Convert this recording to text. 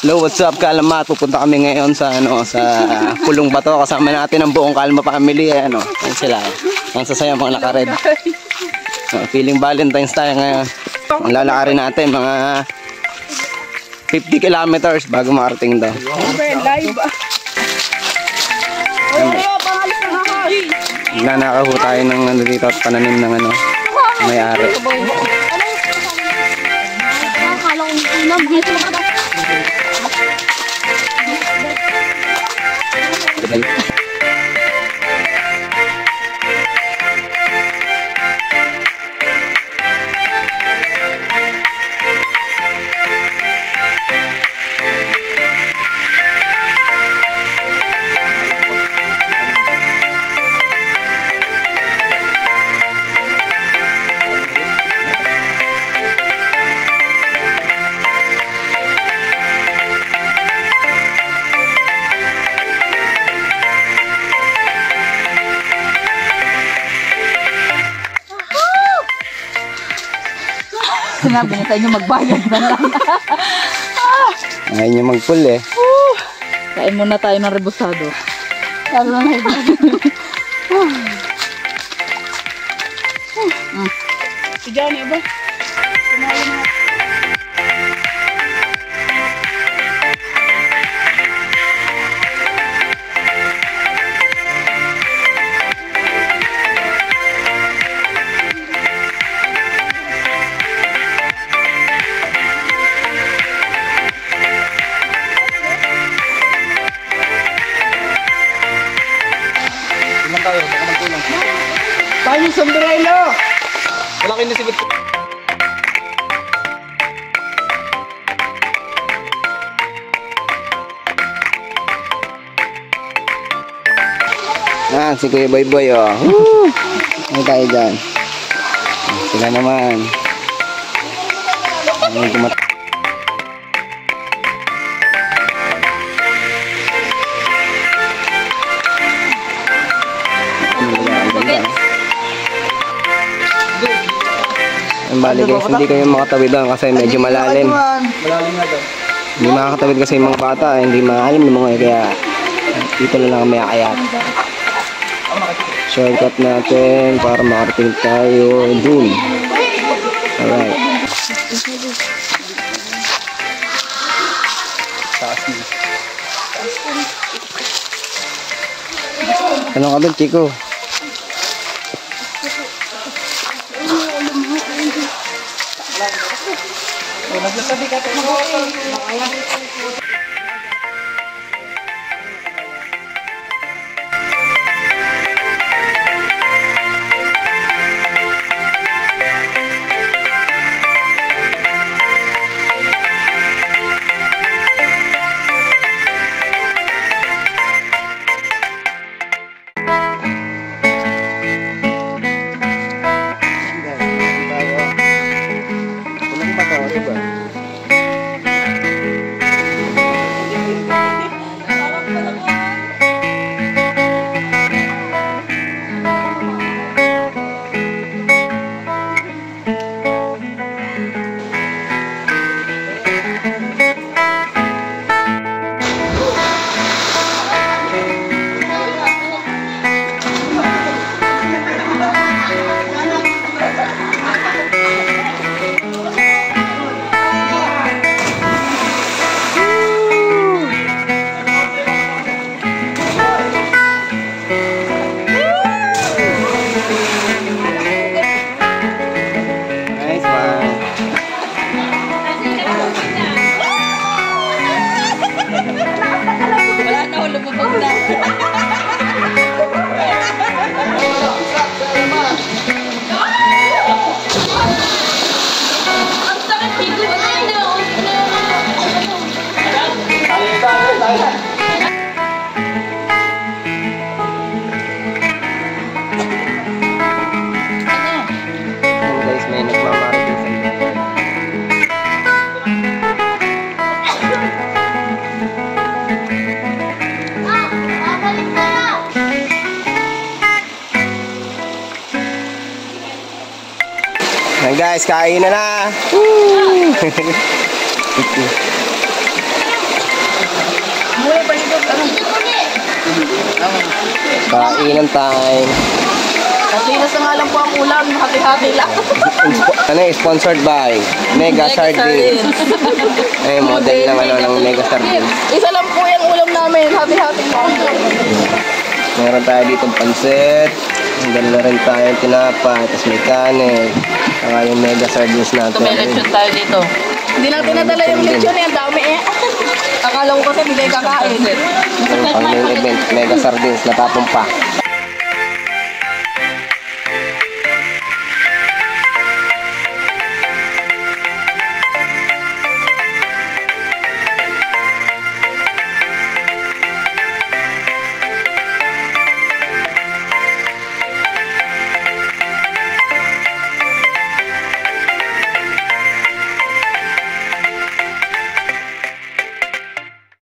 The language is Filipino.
Hello, what's up Kalamat? Pupunta kami ngayon sa Pulong Bato. Kasama natin ang buong Kalma family. Ayan sila. Ang sasaya mga naka-red. Feeling Valentine's tayo ngayon. Ang lalakarin natin mga 50 kilometers bago makarating daw. Live. Nanakaho tayo ng dito at pananim ng may-ari. Sinabi na tayo nyo magbayad na lang. Ayaw nyo mag-pull eh. Kain muna tayo ng rebusado. Lalo na si Johnny ba? Sumali na. Tayo sombrero! Malaki na si Victor. Si Kuya Boy Boy Ano tayo dyan? Sila naman. Ang bali guys, hindi kayo makatawid doon kasi medyo malalim. Malalim na doon. Hindi makakatawid kasi yung mga bata, hindi malalim yung mga kaya dito na lang kami akayat. Shortcut natin para makarating tayo dun. Alright. Anong ka doon, Chico? Naglasabi ka tayo. Yan guys, kain na. Woo! Muli pa dito. Kainan time. Kasinas na nga lang po ang ulam. Hati-hati lang. Ano sponsored by Mega Sardines. Ay, model ng ng Mega Sardines. Isa lang po yung ulam namin. Hati-hati lang. Meron tayo dito pansit. Meron na rin tayo tinapay. Tapos may kanin. Saka yung Mega Sardines natin. May lechon tayo dito. Hindi natin nadala yung lechon eh. Ang dami eh. Akala ko kasi hindi kayo kakain. Yung pang main event, Mega Sardines, natapon pa.